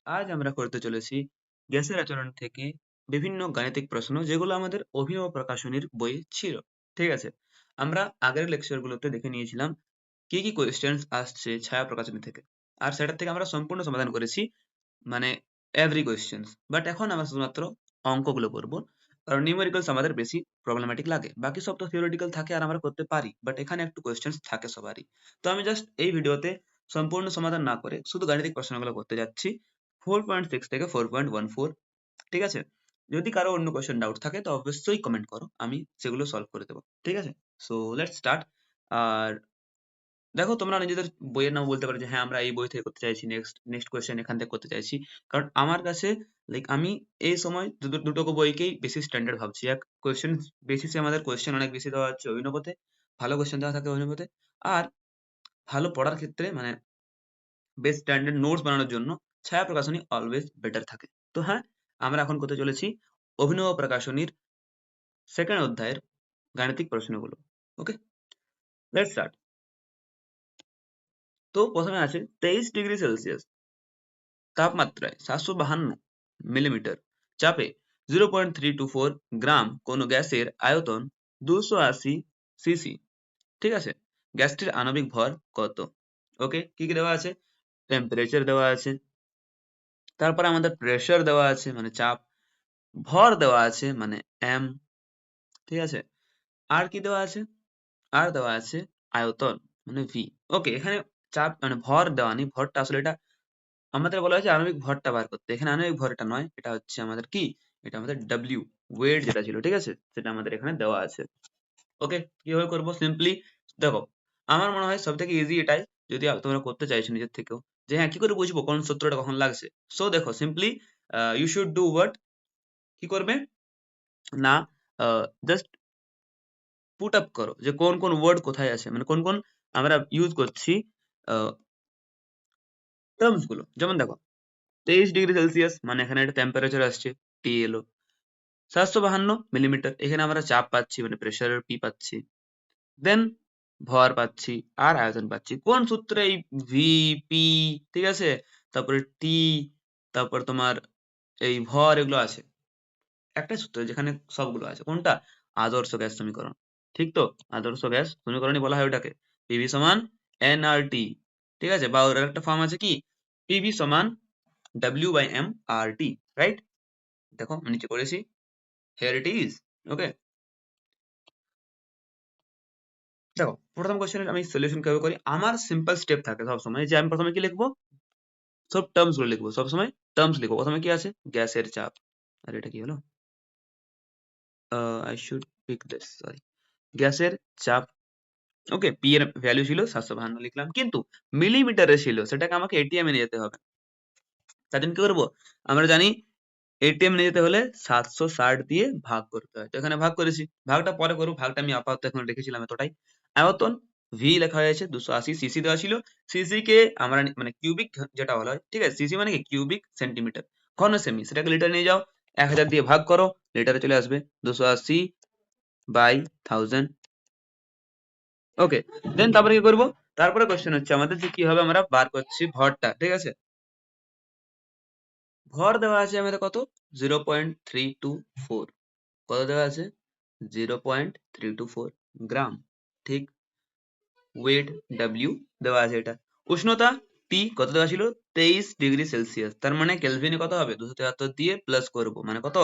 আজ আমরা করতে চলেছি গ্যাসের আচরণ থেকে বিভিন্ন গাণিতিক প্রশ্ন যেগুলো আমাদের অভিনব প্রকাশনীর বইয়ে ছিল। ঠিক আছে, আমরা আগের লেকচার গুলোতে দেখে নিয়েছিলাম কি কি কোয়েশ্চেন্স আসছে ছায়া প্রকাশনী থেকে, আর সেটার থেকে আমরা সম্পূর্ণ সমাধান করেছি, মানে এভরি কোয়েশ্চেন্স। বাট এখন আমরা শুধুমাত্র অঙ্কগুলো করবো, কারণ নিউমেরিক্যালস আমাদের বেশি প্রবলেম্যাটিক লাগে। বাকি সব তো থিওরিটিক্যাল থাকে আর আমরা করতে পারি, বাট এখানে একটু কোয়েশ্চেন্স থাকে সবারই। তো আমি জাস্ট এই ভিডিওতে সম্পূর্ণ সমাধান না করে শুধু গাণিতিক প্রশ্নগুলো করতে যাচ্ছি 4.6 থেকে 4.14। ঠিক আছে, যদি কারো অন্য কোয়েশ্চেন ডাউট থাকে তো অবশ্যই কমেন্ট করো, আমি সেগুলো সলভ করে দেবো। ঠিক আছে, সো লেটস স্টার্ট। আর দেখো, তোমরা নিজেদের বইয়ের নাম বলতে পারো যে হ্যাঁ আমরা এই বই থেকে করতে চাইছি, নেক্সট নেক্সট কোয়েশ্চেন এখান থেকে করতে চাইছি। কারণ আমার কাছে লাইক আমি এই সময় দুটো বইকেই বেশি স্ট্যান্ডার্ড ভাবছি। এক, কোয়েশ্চেন বেসিসে আমাদের কোয়েশ্চেন অনেক বেশি দেওয়া হচ্ছে অভিনবতে, ভালো কোয়েশ্চেন দেওয়া থাকে অভিনবতে। আর ভালো পড়ার ক্ষেত্রে মানে বেশ স্ট্যান্ডার্ড নোটস বানানোর জন্য ছায়া প্রকাশনী অলওয়েজ বেটার থাকে। তো হ্যাঁ, আমরা এখন করতে চলেছি অভিনব প্রকাশনীর সেকেন্ড অধ্যায়ের গাণিতিক প্রশ্নগুলো। ওকে, লেটস স্টার্ট। তো প্রথমে আছে 23 ডিগ্রি সেলসিয়াস তাপমাত্রায় 752 মিলিমিটার চাপে 0.324 গ্রাম কোনো গ্যাসের আয়তন 280 সিসি। ঠিক আছে, গ্যাসটির আণবিক ভর কত? ওকে, কি কি দেওয়া আছে? টেম্পারেচার দেওয়া আছে, তারপরে আমাদের প্রেসার দেওয়া আছে মানে চাপ, ভর দেওয়া আছে মানে এম। ঠিক আছে, আর কি দেওয়া আছে? আর দেওয়া আছে আয়তন মানে ভি। ওকে, এখানে চাপ মানে ভর দেওয়া নেই, ভরটা আসলে এটা আমাদের বলা হয়েছে আণবিক ভরটা বার করতে। এখানে আণবিক ভর এটা নয়, এটা হচ্ছে আমাদের কি, এটা আমাদের ডাব্লিউ, ওয়েট যেটা ছিল। ঠিক আছে, সেটা আমাদের এখানে দেওয়া আছে। ওকে, কিভাবে করবো? সিম্পলি দেখো, আমার মনে হয় সব থেকে ইজি এটাই, যদি তোমরা করতে চাইছো নিজের থেকেও, যে হ্যাঁ কি করে বুঝবো কোন সূত্রটা কখন লাগছে। সো দেখো, simply you should do what, কি করবে না, জাস্ট পুট আপ করো যে কোন কোন ওয়ার্ড কোথায় আছে, মানে কোন কোন আমরা ইউজ করছি টার্মস গুলো। যেমন দেখো, 23 ডিগ্রি সেলসিয়াস মানে এখানে একটা টেম্পারেচার আসছে, টি এলো। 752 মিলিমিটার, এখানে আমরা চাপ পাচ্ছি মানে প্রেসারের পি পাচ্ছি। দেন ভর পাচ্ছি আর আয়তন পাচ্ছি। কোন সূত্রে এই ভি, পি, ঠিক আছে, তারপরে টি, তারপর তোমার এই ভর, এগুলো আছে একটাই সূত্র যেখানে সবগুলো আছে। কোনটা? আদর্শ গ্যাস সমীকরণ। ঠিক তো, আদর্শ গ্যাস সমীকরণই বলা হয় ওটাকে। পিভি সমান এনআরটি। ঠিক আছে, বা ওর একটা ফর্ম আছে কি, পিভি সমান W by M R T, right? দেখো আমি নিচে করেছি, হিয়ার ইট ইজ। ওকে, দেখো প্রথম কোশ্চেনের আমি সলিউশন কিভাবে করি। আমার সিম্পল স্টেপ থাকে সবসময়, যে আমি প্রথমে কি লিখবো, সব টার্মস গুলো লিখবো, সবসময় টার্মস লিখবো। প্রথমে কি আছে? গ্যাসের চাপ। আর এটা কি হলো, I should pick this, sorry, গ্যাসের চাপ। ওকে, পি এর ভ্যালু ছিল 752 লিখলাম, কিন্তু মিলিমিটারে ছিল, সেটাকে আমাকে এটিএম এ নিয়ে যেতে হবে। তার জন্য কি করবো, আমরা জানি এটিএম নিয়ে যেতে হলে 760 দিয়ে ভাগ করতে হয়। তো এখানে ভাগ করেছি, ভাগটা পরে করবো, ভাগটা আমি আপাতত এখন রেখেছিলাম এতটাই। আয়তন ভি লেখা হয়েছে 280, সিসি দেওয়া ছিল। সিসি কে আমরা মানে কিউবিক যেটা বলা হয়, ঠিক আছে, সিসি মানে কি কিউবিক সেন্টিমিটার, ঘন সেমি, সেটাকে লিটার নিয়ে যাও, 1000 দিয়ে ভাগ করো, লিটারে চলে আসবে 280 বাই 1000। ওকে, দেন তারপরে কি করবো, তারপরে কোশ্চেন হচ্ছে আমাদের যে কিভাবে আমরা বার করছি ভরটা। ঠিক আছে, ভর দেওয়া আছে আমাদের কত, 0.324। কত দেওয়া আছে? 0.324 গ্রাম। ঠিক, ওয়েট ডাব্লিউ দেওয়া আছে এটা। উষ্ণতা টি কত দেওয়া ছিল? 23 ডিগ্রি সেলসিয়াস। তার মানে কেলভিনে কত হবে? 273 দিয়ে প্লাস করবো, মানে কত?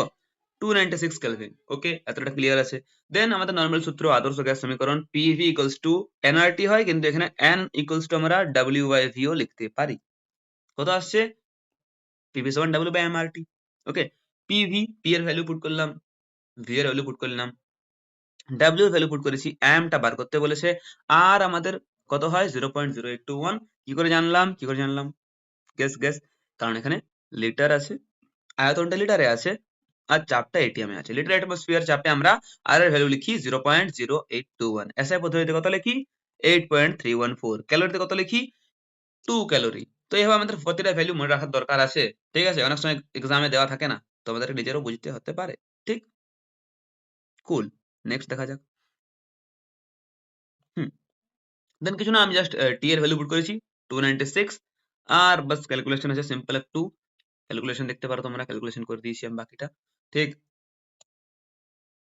296 কেলভিন। ওকে, এতটা ক্লিয়ার আছে। দেন আমাদের নর্মাল সূত্র, আদর্শ গ্যাস সমীকরণ, পিভি ইকুয়ালস টু এনআরটি হয়, কিন্তু এখানে এন ইকুয়ালস টু আমরা ডাব্লিউ বাই ভি ও লিখতে পারি। কত আসছে? পিভি সমান W by MRT. Okay, PV, P এর ভ্যালু পুট করলাম, ভি এর ভ্যালু পুট করলাম, ডাব্লিউ এর ভ্যালু পুট করেছি, এম টা বার করতে বলেছে। আর আমাদের কত হয়? 0.0821। কি করে জানলাম, কি করে জানলাম? গেস গেস, কারণ এখানে লিটার আছে, আয়তনটা লিটারে আছে, আর চাপটা এটিএম এ আছে। লিটার অ্যাটমোস্ফিয়ার চাপে আমরা আর এর ভ্যালু লিখি 0.0821। এসআই পদ্ধতিতে কত লিখি? 8.314। ক্যালোরিতে কত লিখি? 2 ক্যালোরি। তো এইভাবে আমাদের প্রতিটা ভ্যালু মনে রাখার দরকার আছে। ঠিক আছে, অনেক সময় এক্সামে দেওয়া থাকে না, তো আমাদের নিজেরও বুঝতে হতে পারে। ঠিক, কুল। নেক্সট দেখা যাক। হুম, দেন কিছু না, আমি জাস্ট টি এর ভ্যালু পুট করেছি 296। আর বাস ক্যালকুলেশন আছে সিম্পল একটু, ক্যালকুলেশন দেখতে পারো তোমরা, ক্যালকুলেশন করে দিয়েছি আমি বাকিটা। ঠিক,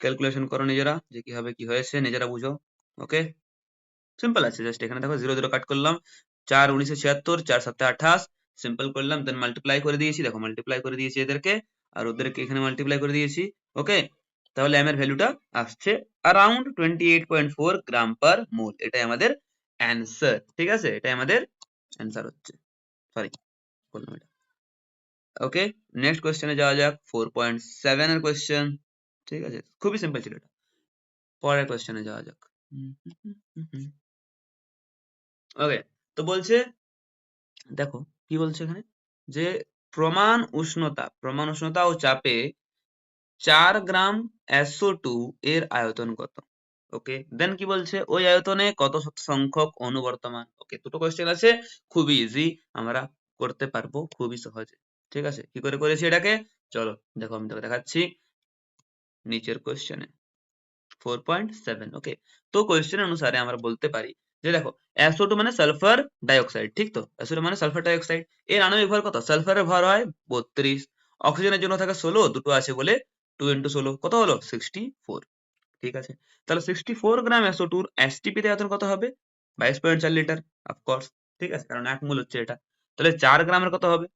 ক্যালকুলেশন করো নিজেরা, যে কিভাবে কি হয়েছে নিজেরা বুঝো। ওকে, সিম্পল আছে, জাস্ট এখানে দেখো 0 0 কাট করলাম, 4 19 76, 4 7 28, সিম্পল করলাম, দেন মাল্টিপ্লাই করে দিয়েছি, দেখো মাল্টিপ্লাই করে দিয়েছি এদেরকে, আর ওদেরকে এখানে মাল্টিপ্লাই করে দিয়েছি। ওকে, তাহলে এম এর ভ্যালুটা আসছে अराउंड 28.4 গ্রাম পার মোল, এটাই আমাদের অ্যান্সার। ঠিক আছে, এটাই আমাদের অ্যান্সার হচ্ছে, সরি বললাম এটা। ওকে, নেক্সট কোশ্চেনে যাওয়া যাক, 4.7 এর কোশ্চেন। ঠিক আছে, খুবই সিম্পল ছিল এটা। পরের কোশ্চেনে যাওয়া যাক। ওকে, তো বলছে, দেখো কি বলছে এখানে, যে প্রমাণ উষ্ণতা ও চাপে 4 গ্রাম SO2 এর আয়তন কত? ওকে, দেন কি বলছে, ওই আয়তনে কত সংখ্যক অণু বর্তমান? ওকে, দুটো কোশ্চেন আছে, খুবই ইজি, আমরা করতে পারবো খুবই সহজে। ঠিক আছে, কি করে করেছি এটাকে, চলো দেখো আমি তোকে দেখাচ্ছি নিচের কোশ্চেনে। 4.7। ওকে, তো কোয়েশ্চেন অনুসারে আমরা বলতে পারি যে দেখো SO2 মানে সালফার ডাইঅক্সাইড, ঠিক তো, SO2 মানে সালফার ডাইঅক্সাইড, এর আণবিক ভর কত? সালফারের ভর হয় 32, অক্সিজেনের জন্য থাকে 16, দুটো আছে বলে 2 into 16 কত হলো? 64। ঠিক আছে, তাহলে 64 গ্রাম SO2 র STP তে আয়তন কত হবে? 22.4 লিটার, অফকোর্স। ঠিক আছে, কারণ 1 মোল হচ্ছে এটা, তাহলে 4 গ্রামের কত হবে?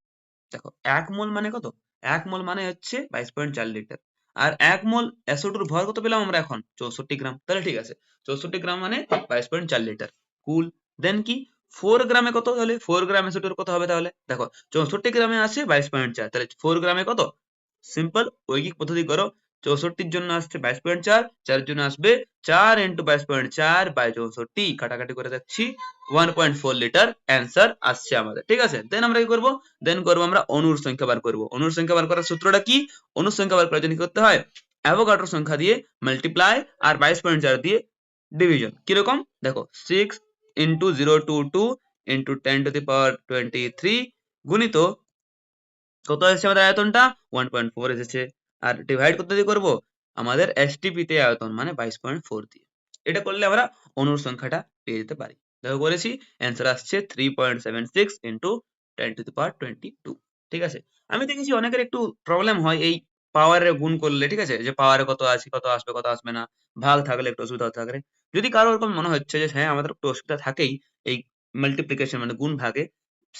দেখো 1 মোল মানে কত? 1 মোল মানে হচ্ছে 22.4 লিটার। আর 1 মোল SO2 র ভর কত পেলাম আমরা এখন? 64 গ্রাম। তাহলে ঠিক আছে, 64 গ্রাম মানে 22.4 লিটার। কুল। দেন কি 4 গ্রামে কত? তাহলে 4 গ্রাম SO2 র কত হবে তাহলে? দেখো 64 গ্রামে আছে 22.4, তাহলে 4 গ্রামে কত? সিম্পল ঐকিক পদ্ধতি করো, 64 এর জন্য আসছে 22.4, 4 এর জন্য আসবে 4 into 22.4 বাই 64, কাটাকাটি করে যাচ্ছি, 1.4 লিটার অ্যান্সার আসছে আমাদের। ঠিক আছে, দেন আমরা কি করবো? দেন করবো আমরা অণুর সংখ্যা বার করবো। অণুর সংখ্যা বার করার সূত্রটা কি? অণুর সংখ্যা বার করার জন্য কি করতে হয়? অ্যাভোগাড্রো সংখ্যা দিয়ে মাল্টিপ্লাই আর 22.4 দিয়ে ডিভিশন। কিরকম? দেখো 6 into 022 into 10 to the power 23 গুণিত কত এসেছে আমাদের আয়তনটা? 1.4 এসেছে। আর ডিভাইড কত দিয়ে করবো? আমাদের STP তে আয়তন মানে 22.4 দিয়ে। এটা করলে আমরা অণুর সংখ্যাটা পেয়ে যেতে পারি। দেখো করেছি, অ্যান্সার আসছে 3.76 into 10 to the power 22। ঠিক আছে, আমি দেখেছি অনেকের একটু প্রবলেম হয় এই পাওয়ারে গুণ করলে। ঠিক আছে, যে পাওয়ারে কত আছে, কত আসবে, কত আসবে না, ভাগ থাকলে একটু অসুবিধা হতে পারে। যদি কারো এরকম মনে হচ্ছে যে হ্যাঁ আমাদের একটু অসুবিধা থাকেই এই মাল্টিপ্লিকেশন মানে গুণ ভাগে,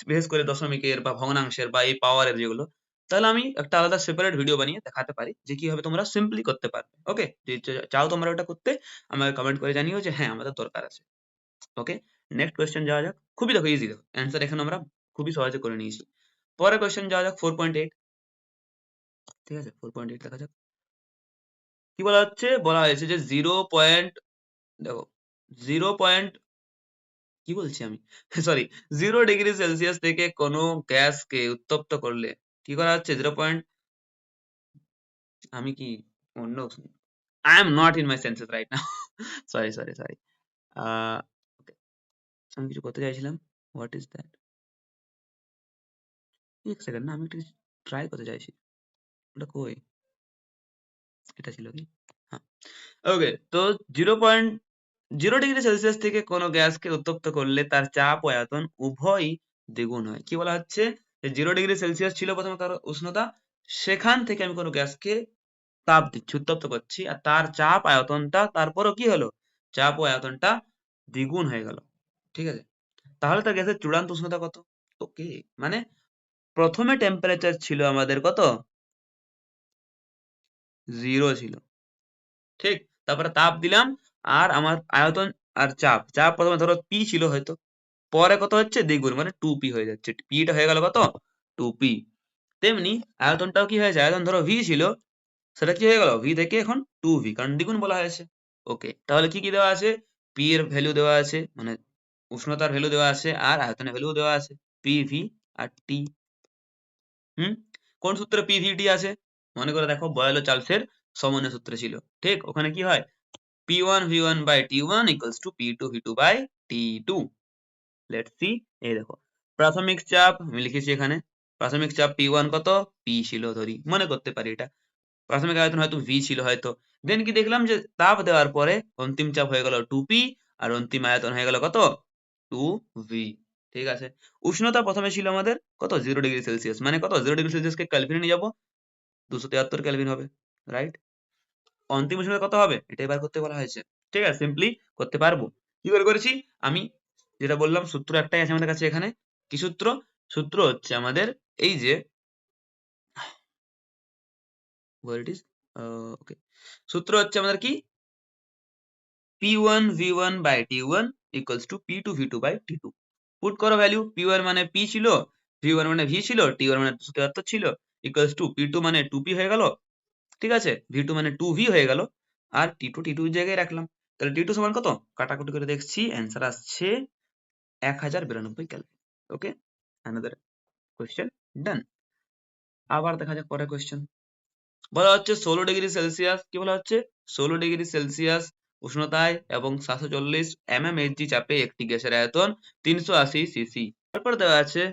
বিশেষ করে দশমিকের বা ভগ্নাংশের বা এই পাওয়ারের যেগুলো, তাহলে আমি একটা আলাদা সেপারেট ভিডিও বানিয়ে দেখাতে পারি যে কিভাবে তোমরা সিম্পলি করতে পারবে। ওকে, যদি চাও তোমরা ওটা করতে, আমাকে কমেন্ট করে জানিও যে হ্যাঁ আমাদের দরকার আছে। ওকে, নেক্সট কোয়েশ্চেন যাওয়া যাক। খুবই দেখো ইজি, দেখো অ্যান্সার এখানে আমরা খুবই সহজে করে নিয়েছি। পরের কোয়েশ্চেন যাওয়া যাক, 4.8। ঠিক আছে, 4.8 দেখা যাক কি বলা হচ্ছে। বলা হয়েছে যে 0. দেখো 0. কি বলছি আমি সরি, 0 ডিগ্রি সেলসিয়াস থেকে কোনো গ্যাসকে উত্তপ্ত করলে কি করা হচ্ছে? 0. আমি কি অন্য, I am not in my senses right now. Sorry sorry sorry, okay, আমি কিছু করতে চাইছিলাম, হোয়াট ইজ দ্যাট, এক সেকেন্ড না, আমি একটু ট্রাই করতে চাইছি, ওটা কই, এটা ছিল কি, হ্যাঁ। ওকে, তো 0.0 ডিগ্রি সেলসিয়াস থেকে কোনো গ্যাসকে উত্তপ্ত করলে তার চাপ ও আয়তন উভয়ই দ্বিগুণ হয়। কি বলা হচ্ছে? যে 0 ডিগ্রি সেলসিয়াস ছিল প্রথমে তার উষ্ণতা, সেখান থেকে আমি কোনো গ্যাসকে তাপ দিচ্ছি, উত্তপ্ত করছি, আর তার চাপ আয়তনটা তারপরও কি হলো? চাপ ও আয়তনটা দ্বিগুণ হয়ে গেল। ঠিক আছে, তাহলে তার গ্যাসের চূড়ান্ত উষ্ণতা কত? ওকে, মানে প্রথমে টেম্পারেচার ছিল আমাদের কত? 0 ছিল, ঠিক, তারপরে তাপ দিলাম, আর আমার আয়তন আর চাপ, চাপ প্রথমে ধরো পি ছিল হয়তো, পরে কত হচ্ছে? দ্বিগুণ, মানে 2p হয়ে যাচ্ছে, পিটা হয়ে গেল কত? 2p। তেমনি আয়তনটাও কি হয়েছে? আয়তন ধরো ভি ছিল, সেটা কি হয়ে গেল? ভি থেকে এখন 2v, কারণ দ্বিগুণ বলা হয়েছে। ওকে, তাহলে কি কি দেওয়া আছে? পি এর ভ্যালু দেওয়া আছে, মানে উষ্ণতার ভ্যালু দেওয়া আছে, আর আয়তনের ভ্যালু দেওয়া আছে, পি ভি আর টি। হুম, কোন সূত্রে পি ভি টি আছে? মনে করে দেখো, বয়েল ও চার্লসের সমন্বয় সূত্রে ছিল। ঠিক, ওখানে কি হয়? P1 V1 by T1 equals to P2 V2 by T2। Let's see, এই দেখো প্রাথমিক চাপ আমি লিখেছি এখানে, প্রাথমিক চাপ P1 কত? P ছিল ধরি, মনে করতে পারি এটা। প্রাথমিক আয়তন হয়তো V ছিল হয়তো। দেন কি দেখলাম যে তাপ দেওয়ার পরে অন্তিম চাপ হয়ে গেল 2P, আর অন্তিম আয়তন হয়ে গেল কত? 2V। ঠিক আছে। উষ্ণতা প্রথমে ছিল আমাদের কত 0°C, মানে কত 0°C কে কেলভিনে নিয়ে যাবো 273 কেলভিন হবে, রাইট? অন্তিম উষ্ণতা কত হবে এটাই বার করতে বলা হয়েছে। ঠিক আছে, সিম্পলি করতে পারবো। কি করে করেছি আমি, যেটা বললাম সূত্র একটাই আছে আমাদের কাছে এখানে। কি সূত্র? সূত্র হচ্ছে আমাদের এই যে where it is, ওকে, সূত্র হচ্ছে আমাদের কি P1 V1 by T1 equals to P2 V2 by T2। Put করো ভ্যালু, P1 মানে P ছিল, V1 মানে V ছিল, T1 মানে 273 ছিল, equals to P2 মানে 2P হয়ে গেল, ঠিক আছে, V2 মানে 2V হয়ে গেল, আর T2 T2 এর জায়গায় রাখলাম। তাহলে T2 সমান কত, কাটাকুটি করে দেখছি, অ্যান্সার আসছে 1092 কেলভিন। ওকে, অ্যানাদার কোয়েশ্চেন ডান। আবার দেখা যাক পরের কোয়েশ্চেন। বলা হচ্ছে 16°C, কি বলা হচ্ছে 16°C উষ্ণতায় এবং 740 mmHg চাপে একটি গ্যাসের আয়তন 380 সিসি। তারপর দেওয়া আছে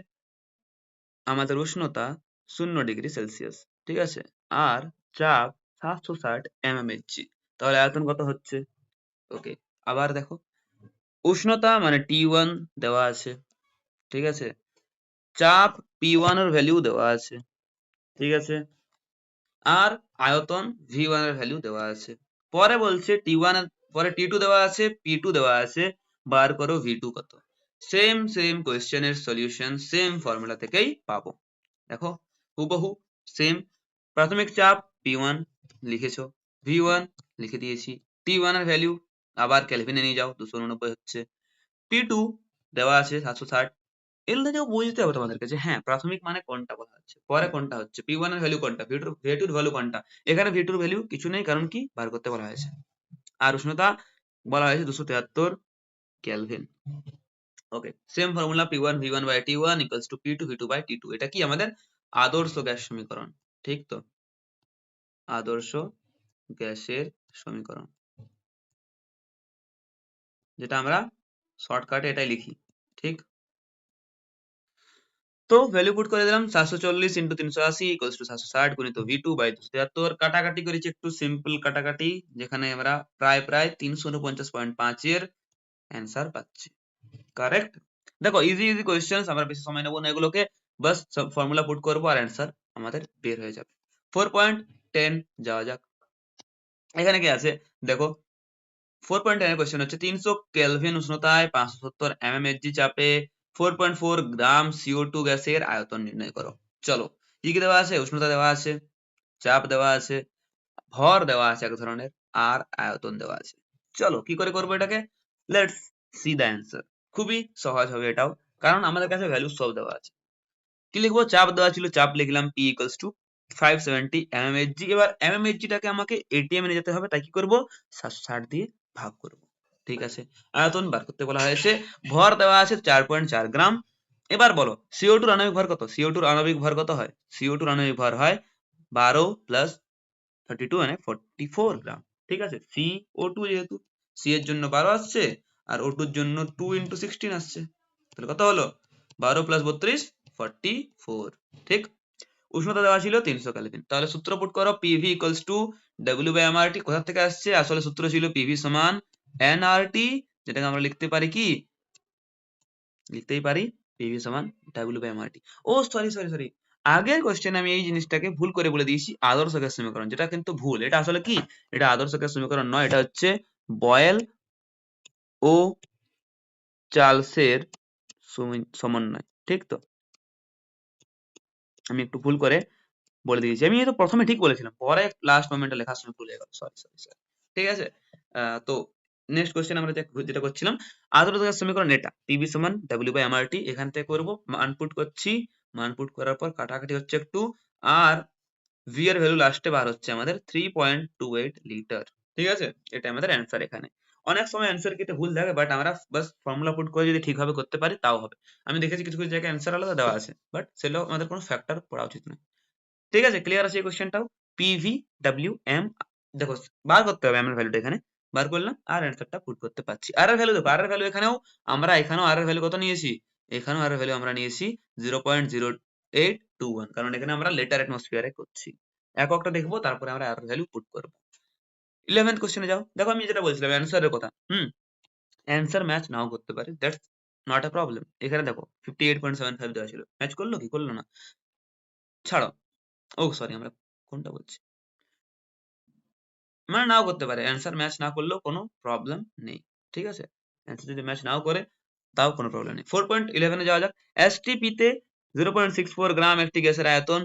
আমাদের উষ্ণতা 0°C, ঠিক আছে, আর চাপ 760 mmHg, তাহলে আয়তন কত হচ্ছে? ওকে, আবার দেখো, উষ্ণতা মানে T1 দেওয়া আছে, ঠিক আছে, চাপ P1 এর ভ্যালু দেওয়া আছে, ঠিক আছে, আর আয়তন V1 এর ভ্যালু দেওয়া আছে। পরে বলছে T1 এর পরে T2 দেওয়া আছে, P2 দেওয়া আছে, বার করো V2 কত। সেম সেম কোয়েশ্চেনের সলিউশন সেম ফর্মুলা থেকেই পাবো। দেখো হুবহু সেম। প্রাথমিক চাপ P1 লিখেছো, V1 লিখে দিয়েছি, T1 এর ভ্যালু আবার কেলভিনে নিয়ে যাও, 289 হচ্ছে, P2 দেওয়া আছে 760। এগুলো থেকেও বুঝতে হবে তোমাদেরকে যে হ্যাঁ প্রাথমিক মানে কোনটা বলা হচ্ছে, পরে কোনটা হচ্ছে, P1 এর ভ্যালু কোনটা, V2 এর ভ্যালু কোনটা। এখানে V2 এর ভ্যালু কিছু নেই, কারণ কি বার করতে বলা হয়েছে। আর উষ্ণতা বলা হয়েছে 273 kelvin. Okay, same formula P1 V1 by T1 equals to P2 V2 by T2। এটা কি আমাদের আদর্শ গ্যাস সমীকরণ, ঠিক তো, আদর্শ গ্যাসের সমীকরণ, যেটা আমরা শর্টকাটে এটাই লিখি, ঠিক। তো ভ্যালু পুট করে দিলাম 740 ইন্টু 380 ইকুয়ালস টু 760 গুণিত V2 বাই 273। কাটাকাটি করেছি একটু সিম্পল কাটাকাটি, যেখানে আমরা প্রায় প্রায় 349.5 এর অ্যান্সার পাচ্ছি। কারেক্ট। দেখো ইজি ইজি কোয়েশ্চেন্স, আমরা বেশি সময় নেবো না এগুলোকে, বাস সব ফর্মুলা পুট করবো আর অ্যান্সার আমাদের বের হয়ে যাবে। 4.10 যাওয়া যাক। এখানে কি আছে দেখো, 4.10 এর কোয়েশ্চেন হচ্ছে 300 কেলভিন উষ্ণতায় 570 mmHg চাপে 4.4 গ্রাম CO2 গ্যাসের আয়তন নির্ণয় করো। চলো, কি কি দেওয়া আছে, উষ্ণতা দেওয়া আছে, চাপ দেওয়া আছে, ভর দেওয়া আছে এক ধরনের, আর আয়তন দেওয়া আছে। চলো কি করে করবো এটাকে, লেটস সি দ্য অ্যান্সার। খুবই সহজ হবে এটাও, কারণ আমাদের কাছে ভ্যালু সব দেওয়া আছে। কি লিখবো, চাপ দেওয়া ছিল, চাপ লিখলাম P ইকুয়ালস টু 570 mmHg। এবার mmHg টাকে আমাকে ATM এ নিয়ে যেতে হবে, তাই কি করবো 760 দিয়ে ভাগ করবো, ঠিক আছে। আয়তন বার করতে বলা হয়েছে, ভর দেওয়া আছে 4.4 গ্রাম। এবার বলো CO2 আণবিক ভর কত, CO2 আণবিক ভর কত হয়, CO2 আণবিক ভর হয় 12 প্লাস 32 মানে 44 গ্রাম, ঠিক আছে। CO2 যেহেতু C এর জন্য 12 আসছে, আর O2 এর জন্য 2 into 16 আসছে, তাহলে কত হলো 12 প্লাস 32 44, ঠিক। উষ্ণতা দেওয়া ছিল 300 কেলভিন, তাহলে সূত্র পুট করো PV equals to W by MRT। কোথা থেকে আসছে, আসলে সূত্র ছিল PV সমান nRT, যেটাকে আমরা লিখতে পারি কি, লিখতেই পারি PV সমান W বাই MRT। ও সরি সরি সরি, আগের কোশ্চেনে আমি এই জিনিসটাকে ভুল করে বলে দিয়েছি আদর্শ গ্যাস সমীকরণ, যেটা কিন্তু ভুল। এটা আসলে কি, এটা আদর্শ গ্যাস সমীকরণ নয়, এটা হচ্ছে বয়েল ও চার্লসের সমন্বয়, ঠিক তো। আমি একটু ভুল করে বলে দিয়েছি, আমি তো প্রথমে ঠিক বলেছিলাম, পরে লাস্ট মোমেন্টে লেখার সময় ভুলে গেল, সরি সরি সরি, ঠিক আছে। তো নেক্সট কোশ্চেন আমরা যেটা করছিলাম, আদর্শ গ্যাস সমীকরণ এটা পিভি সমান ডব্লিউ বাই এমআরটি। এখান থেকে করবো, মান পুট করছি, মান পুট করার পর কাটাকাটি হচ্ছে একটু, আর ভি এর ভ্যালু লাস্টে বার হচ্ছে আমাদের 3.28 লিটার, ঠিক আছে। এটা আমাদের অ্যান্সার। এখানে অনেক সময় অ্যান্সার কেটে ভুল থাকে, বাট আমরা বাস ফর্মুলা পুট করে যদি ঠিকভাবে করতে পারি তাও হবে। আমি দেখেছি কিছু কিছু জায়গায় অ্যান্সার আলাদা দেওয়া আছে, বাট সেটাও আমাদের কোনো ফ্যাক্টর পড়া উচিত নয়, ঠিক আছে। ক্লিয়ার আছে এই কোশ্চেনটাও, পিভি ডাব্লিউ এম, দেখো বার করতে হবে এম এর ভ্যালুটা, এখানে বার করলাম আর অ্যান্সারটা পুট করতে পারছি। আর এর ভ্যালু দেখো, আর এর ভ্যালু এখানেও আমরা এখানেও আর এর ভ্যালু কত নিয়েছি, এখানেও আর এর ভ্যালু আমরা নিয়েছি 0.0821, কারণ এখানে আমরা লেটার অ্যাটমসফিয়ারে করছি। এককটা দেখবো, তারপরে আমরা আর এর ভ্যালু পুট করবো। 11th কোশ্চেনে যাও, দেখো আমি যেটা বলছিলাম অ্যান্সারের কথা, অ্যান্সার ম্যাচ নাও করতে পারে, দ্যাটস নট এ প্রবলেম। এখানে দেখো 58.75 দেওয়া ছিল, ম্যাচ করলো কি করলো না, ছাড়ো। ও সরি, আমরা কোনটা বলছি, মানে নাও করতে পারে, অ্যান্সার ম্যাচ না করলেও কোনো প্রবলেম নেই, ঠিক আছে। অ্যান্সার যদি ম্যাচ নাও করে তাও কোনো প্রবলেম নেই। 4.11 এ যাওয়া যাক। এসটিপি তে 0.64 গ্রাম একটি গ্যাসের আয়তন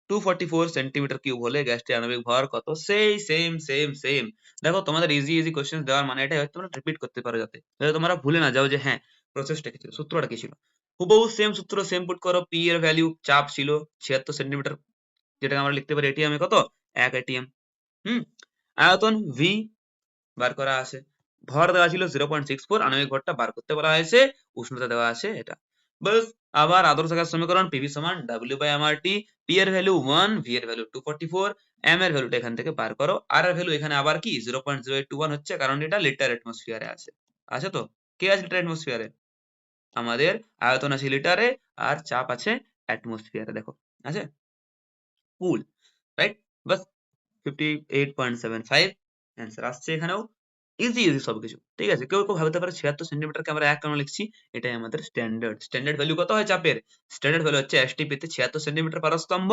244 সেন্টিমিটার কিউব হলে গ্যাসটির আণবিক ভর কত? সেই সেম সেম সেম। দেখো তোমাদের ইজি ইজি কোশ্চেন দেওয়ার মানে এটাই হয় তোমরা রিপিট করতে পারো, যাতে তোমরা ভুলে না যাও যে হ্যাঁ প্রসেসটা কি ছিল, সূত্রটা কি ছিল। হুবহু সেম সূত্র, সেম পুট করো। পি এর ভ্যালু, চাপ ছিল 76 সেন্টিমিটার, যেটাকে আমরা লিখতে পারি এটিএম এ কত, 1 এটিএম। হুম, আয়তন ভি বার করা আছে, ভর দেওয়া ছিল 0.64, আণবিক ভরটা বার করতে বলা হয়েছে, উষ্ণতা দেওয়া আছে এটা। বাস, আবার আদর্শ গ্যাস সমীকরণ, পিভি সমান ডাব্লিউ বাই এমআরটি। পি এর ভ্যালু 1, ভি এর ভ্যালু 244, এম এর ভ্যালুটা এখান থেকে বার করো, আর এর ভ্যালু এখানে আবার কি 0.0821 হচ্ছে, কারণ এটা লিটার অ্যাটমসফিয়ারে আছে। আছে তো, কে আছে লিটার অ্যাটমসফিয়ারে? আমাদের আয়তন আছে লিটারে, আর চাপ আছে অ্যাটমসফিয়ারে, দেখো আছে কুল, রাইট। বাস 58.75 অ্যান্সার আসছে এখানেও। ইজি ইজি সবকিছু, ঠিক আছে। কেউ কেউ ভাবতে পারে 76 সেন্টিমিটারকে আমরা 1 কেন লিখছি, এটাই আমাদের স্ট্যান্ডার্ড। স্ট্যান্ডার্ড ভ্যালু কত হয় চাপের? স্ট্যান্ডার্ড ভ্যালু হচ্ছে এসটিপি তে 76 সেন্টিমিটার পারস্তম্ভ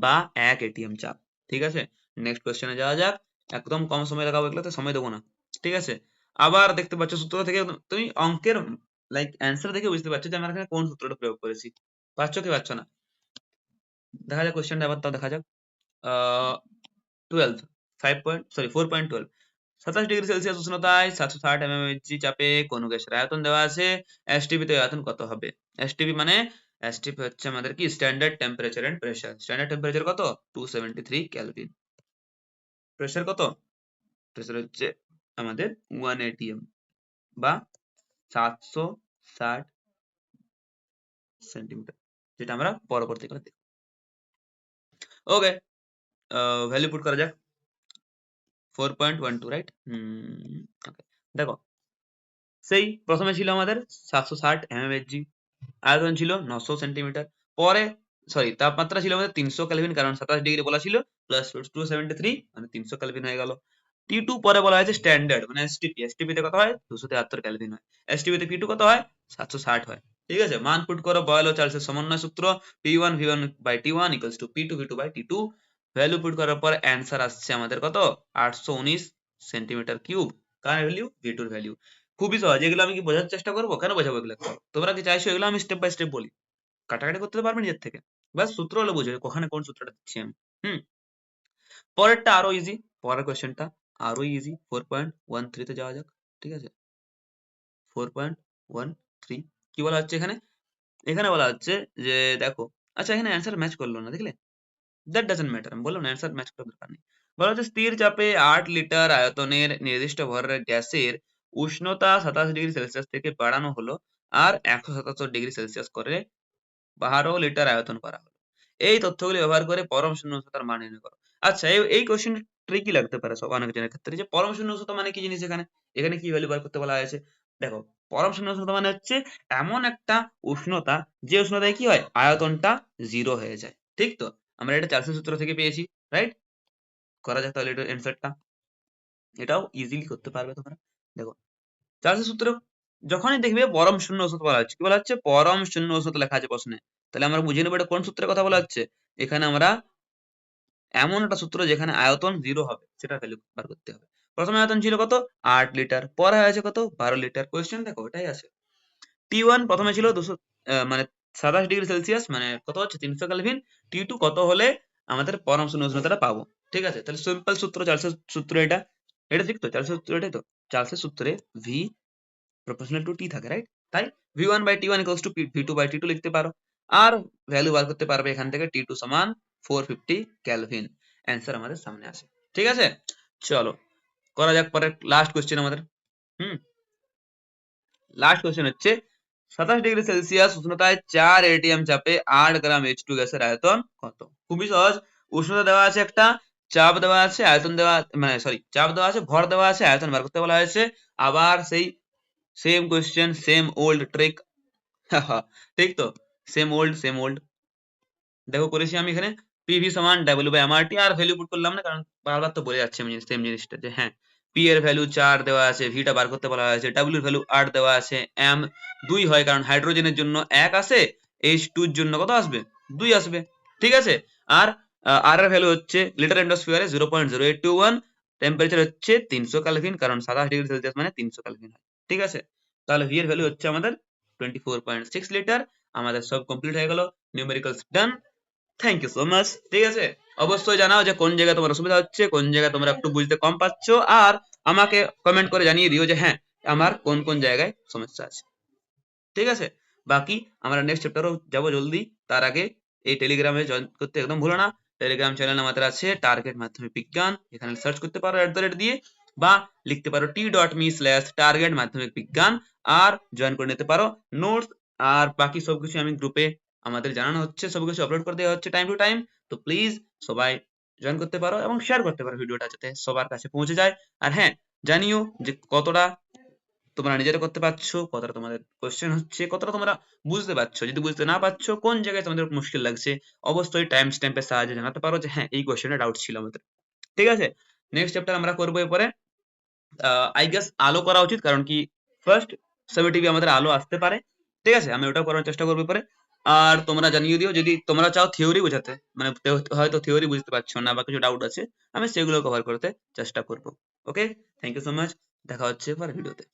বা 1 এটিএম চাপ, ঠিক আছে। নেক্সট কোশ্চেনে যাওয়া যাক। একদম কম সময় লাগাবো, এগুলোতে সময় দেবো না, ঠিক আছে। আবার দেখতে পাচ্ছ সূত্র থেকে তুমি অঙ্কের লাইক অ্যান্সার দেখে বুঝতে পারছো যে আমরা এখানে কোন সূত্রটা প্রয়োগ করেছি। পারছো কি পারছো না? দেখা যাক কোশ্চেনটা, আবার তাও দেখা যাক। আহ 12 4.12, 27 ডিগ্রি সেলসিয়াস উষ্ণতায় 760 mmHg চাপে কোন গ্যাসের আয়তন দেওয়া আছে, এসটিপি তে আয়তন কত হবে? এসটিপি মানে, এসটিপি হচ্ছে আমাদের কি standard temperature and pressure. Standard temperature কত? 273 কেলভিন। প্রেসার কত? প্রেসার হচ্ছে আমাদের 1 atm বা 760 সেন্টিমিটার, যেটা আমরা পরবর্তীকালে দেখব। ওকে, ভ্যালু পুট করা যাক। 4.12, রাইট। ওকে, দেখো সেই প্রথমে ছিল আমাদের 760 mmHg, আয়তন ছিল 900 সেন্টিমিটার। পরে সরি, তাপমাত্রা ছিল আমাদের 300 কেলভিন, কারণ 27 ডিগ্রি বলা ছিল, প্লাস 273 মানে 300 কেলভিন হয়ে গেল। T2 পরে বলা হয়েছে স্ট্যান্ডার্ড মানে এসটিপি। এসটিপি তে কত হয়? 273 কেলভিন হয়। এসটিপি তে P2 কত হয়? 760 হয়। ঠিক আছে, মান পুট করো। বয়েল ও চার্লসের সমন্বয় সূত্র P1 V1 by T1 equals to P2 V2 by T2। Value put করার পর অ্যান্সার আসছে আমাদের কত? 819 সেন্টিমিটার কিউব। কার ভ্যালু? V2 এর ভ্যালু। খুবই সহজ, এগুলো আমি কি বোঝার চেষ্টা করবো? কেন বোঝাবো এগুলো? তোমরা কি চাইছো এগুলো আমি স্টেপ বাই স্টেপ বলি? কাটাকাটি করতে পারবে নিজের থেকে, ব্যাস সূত্র হলে বুঝবে ওখানে কোন সূত্রটা দিচ্ছি আমি। হুম, পরেরটা আরো ইজি, পরের কোশ্চেনটা আরো ইজি। 4.13 তে যাওয়া যাক, ঠিক আছে। 4.13 কি বলা হচ্ছে এখানে? এখানে বলা হচ্ছে যে দেখো, আচ্ছা এখানে অ্যান্সার ম্যাচ করলো না, দেখলে? দ্যাট ডাজন্ট ম্যাটার, আমি বললাম না অ্যান্সার ম্যাচ করার দরকার নেই। বলা হচ্ছে স্থির চাপে 8 লিটার আয়তনের নির্দিষ্ট ভরের গ্যাসের উষ্ণতা 27 ডিগ্রি সেলসিয়াস থেকে বাড়ানো হলো আর 177 ডিগ্রি সেলসিয়াস করে 12 লিটার আয়তন করা হলো। এই তথ্যগুলি ব্যবহার করে পরম শূন্য উষ্ণতার মান নির্ণয় করো। আচ্ছা, এই কোশ্চেন ট্রিকি লাগতে পারে সব অনেক জনের ক্ষেত্রে, যে পরম শূন্য উষ্ণতা মানে কি জিনিস, এখানে এখানে কি ভ্যালু বার করতে বলা হয়েছে। দেখো, পরম শূন্য উষ্ণতা মানে হচ্ছে এমন একটা উষ্ণতা যে উষ্ণতায় কি হয়, আয়তনটা 0 হয়ে যায়, ঠিক তো? আমরা এটা চার্লসের সূত্র থেকে পেয়েছি, রাইট। করা যাক তাহলে এটার অ্যান্সারটা, এটাও ইজিলি করতে পারবে তোমরা। দেখো, চার্লসের সূত্র যখনই দেখবে পরম শূন্য উষ্ণতা বলা হচ্ছে, কি বলা হচ্ছে? পরম শূন্য উষ্ণতা লেখা আছে প্রশ্নে, তাহলে আমরা বুঝে নেবো এটা কোন সূত্রের কথা বলা হচ্ছে। এখানে আমরা এমন একটা সূত্র যেখানে আয়তন 0 হবে সেটা ভ্যালু বার করতে হবে। প্রথমে আয়তন ছিল কত? 8 লিটার, পরে হয়েছে কত? 12 লিটার। কোয়েশ্চেন দেখো এটাই আছে। T1 প্রথমে ছিল 200 মানে 27 ডিগ্রি সেলসিয়াস, মানে কত হচ্ছে? 300 কেলভিন। T2 কত হলে আমাদের পরম শূন্য উষ্ণতাটা পাবো? ঠিক আছে, তাহলে সিম্পল সূত্র, চার্লসের সূত্র এটা। এটা ঠিক তো? চার্লসের সূত্র এটাই তো। চার্লসের সূত্রে V প্রপোর্শনাল টু T থাকে, রাইট? তাই V1 by T1 equals two V2 by T2 লিখতে পারো। আর ভ্যালু বার করতে পারবে এখান থেকে T2 সমান 450 কেলভিন। অ্যান্সার আমাদের সামনে আসে, ঠিক আছে। চলো করা যাক পরে লাস্ট কোশ্চেন আমাদের। হুম, লাস্ট কোশ্চেন হচ্ছে 27 ডিগ্রি সেলসিয়াস উষ্ণতায় 4 এটিএম চাপে 8 গ্রাম H2 গ্যাসের আয়তন কত? খুবই সহজ। উষ্ণতা দেওয়া আছে একটা, চাপ দেওয়া আছে, আয়তন দেওয়া মানে সরি চাপ দেওয়া আছে, ভর দেওয়া আছে, আয়তন বার করতে বলা হয়েছে। আবার সেই same question, same old trick. ঠিক তো, সেম ওল্ড। দেখো করেছি আমি এখানে পিভি সমান ডাব্লিউ বাই এমআরটি, আর ভ্যালু পুট করলাম না, কারণ বারবার তো বলে যাচ্ছি আমি সেম জিনিসটা, যে হ্যাঁ পি এর ভ্যালু 4 দেওয়া আছে, ভিটা বার করতে বলা হয়েছে, ডাব্লিউ এর ভ্যালু 8 দেওয়া আছে, এম 2 হয় কারণ হাইড্রোজেনের জন্য 1 আসে, H2 এর জন্য কত আসবে 2 আসবে, ঠিক আছে। আর আর এর ভ্যালু হচ্ছে লিটার এন্ডোস্ফিয়ারে 0.0821, টেম্পারেচার হচ্ছে 300 কেলভিন কারণ 27 ডিগ্রি সেলসিয়াস মানে 300 কেলভিন হয়, ঠিক আছে। তাহলে ভি এর ভ্যালু হচ্ছে আমাদের 24.6 লিটার। আমাদের সব কমপ্লিট হয়ে গেল, numericals done. Thank you so much, ঠিক আছে। অবশ্যই জানাও যে কোন জায়গায় তোমার অসুবিধা হচ্ছে, কোন জায়গায় তোমরা একটু বুঝতে কম পাচ্ছ, আর আমাকে কমেন্ট করে জানিয়ে দিও যে হ্যাঁ আমার কোন কোন জায়গায় সমস্যা আছে, ঠিক আছে। বাকি আমরা নেক্সট চ্যাপ্টারও যাবো জলদি, তার আগে এই টেলিগ্রামে জয়েন করতে একদম ভুলো না। টেলিগ্রাম চ্যানেল আমাদের আছে টার্গেট মাধ্যমিক বিজ্ঞান, এখানে সার্চ করতে পারো @দিয়ে, বা লিখতে পারো t.me/target মাধ্যমিক বিজ্ঞান, আর জয়েন করে নিতে পারো নোটস। আর বাকি সবকিছু আমি গ্রুপে আমাদের জানানো হচ্ছে, সবকিছু আপলোড করে দেওয়া হচ্ছে টাইম টু টাইম। তো প্লিজ সবাই জয়েন করতে পারো এবং শেয়ার করতে পারো ভিডিওটা যাতে সবার কাছে পৌঁছে যায়। আর হ্যাঁ, জানিও যে কতটা তোমরা নিজেরা করতে পারছো, কতটা তোমাদের কোশ্চেন হচ্ছে, কতটা তোমরা বুঝতে পারছো। যদি বুঝতে না পারছো, কোন জায়গায় তোমাদের মুশকিল লাগছে, অবশ্যই টাইম স্ট্যাম্পের সাহায্যে জানাতে পারো যে হ্যাঁ এই কোশ্চেনে ডাউট ছিল আমাদের, ঠিক আছে। নেক্সট চ্যাপ্টার আমরা করবো এরপরে আই গেস আলো করা উচিত, কারণ কি ফার্স্ট সেমিটিভি আমাদের আলো আসতে পারে, ঠিক আছে। আমি ওটা করার চেষ্টা করবো পরে। আর তোমরা জানিয়ে দিও যদি তোমরা চাও থিওরি বোঝাতে, মানে হয়তো থিওরি বুঝতে পারছো না বা কিছু ডাউট আছে, আমি সেগুলো কভার করতে চেষ্টা করবো। ওকে, থ্যাংক ইউ সো মাচ, দেখা হচ্ছে পরের ভিডিওতে।